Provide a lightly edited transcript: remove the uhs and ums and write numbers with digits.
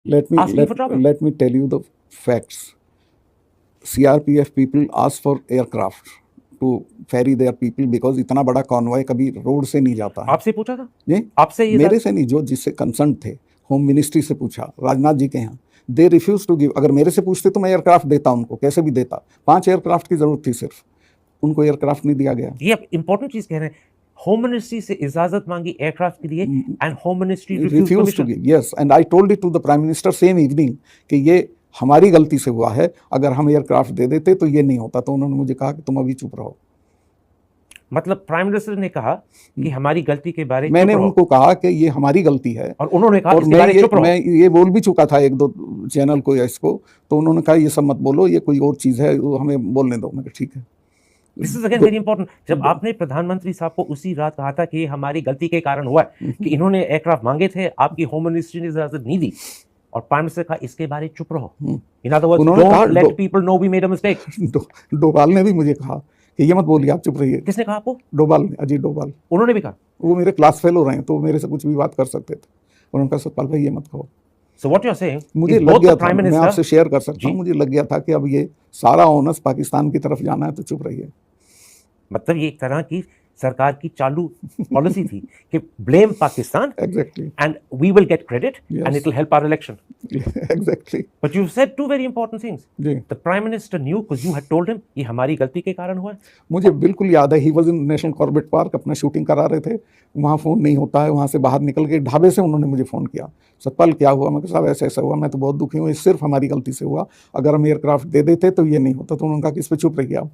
Let me asking for trouble. let me tell you the facts. CRPF people ask for aircraft to ferry their people because इतना बड़ा convoy कभी road से नहीं जाता है। आपसे पूछा था? ये आपसे ये मेरे से नहीं, जो जिससे कंसर्न थे, होम मिनिस्ट्री से पूछा, राजनाथ जी के यहाँ, दे रिफ्यूज टू गिव। अगर मेरे से पूछते तो मैं एयरक्राफ्ट देता उनको, कैसे भी देता। 5 एयरक्राफ्ट की जरूरत थी सिर्फ, उनको एयरक्राफ्ट नहीं दिया गया। ये इंपॉर्टेंट चीज कह रहे हैं, होम मिनिस्ट्री से इजाजत मांगी एयरक्राफ्ट के लिए and home ministry refuse to give. Yes, and I told it to the prime minister same evening कि ये हमारी गलती से हुआ है, अगर हम एयरक्राफ्ट दे देते तो ये नहीं होता। तो उन्होंने मुझे कहा कि तुम अभी चुप रहो। मतलब प्राइम मिनिस्टर ने कहा कि हमारी गलती के बारे में मैंने उनको कहा कि ये हमारी गलती है, और उन्होंने कहा और इसके बारे चुप रहो। मैं ये बोल भी चुका था एक दो चैनल को या इसको, तो उन्होंने कहा ये सब मत बोलो, ये कोई और चीज है, हमें बोलने दो। मैं ठीक है। This is again very important. जब आपने प्रधानमंत्री साहब को उसी रात कहा था कि हमारी गलती के कारण हुआ है कि इन्होंने एयरक्राफ्ट मांगे थे, आपकी होम मिनिस्ट्री ने इजाजत नहीं दी, और प्राइम मिनिस्टर कहा इसके बारे चुप रहो। In other words, don't let people know we made a mistake. Doval ने भी मुझे कहा कि ये मत बोलिए, आप चुप रहिए। किसने कहा आपको? डोभाल ने, अजीत डोभाल। उन्होंने भी कहा? वो मेरे क्लास फेलो रहे हैं, तो मेरे से कुछ भी बात कर सकते थे। उन्होंने कहा सतपाल भाई ये मत कहो। So what you're saying, मुझे लग गया था, मैं आपसे शेयर कर सकता हूँ, मुझे लग गया था कि अब ये सारा ओनस पाकिस्तान की तरफ जाना है, तो चुप रहिए। मतलब ये एक तरह की सरकार की चालू पॉलिसी थी कि blame Pakistan, exactly, and we will get credit and it will help our election. Exactly. But you said two very important things. जी, the prime minister knew because you had told him ये हमारी गलती के कारण हुआ है। मुझे बिल्कुल याद है, he was in national Corbett park, अपना शूटिंग करा रहे थे, वहाँ फ़ोन नहीं होता है, वहाँ से बाहर निकल के ढाबे से उन्होंने मुझे फ़ोन किया, सतपाल क्या हुआ? मैं कहा साहब ऐसा ऐसा हुआ, मैं तो बहुत दुखी हूँ, ये सिर्फ हमारी गलती से हुआ, अगर हम एयरक्राफ्ट दे देते तो ये नहीं होता। तो उन्होंने कहा कि इस पर चुप रहिए आप।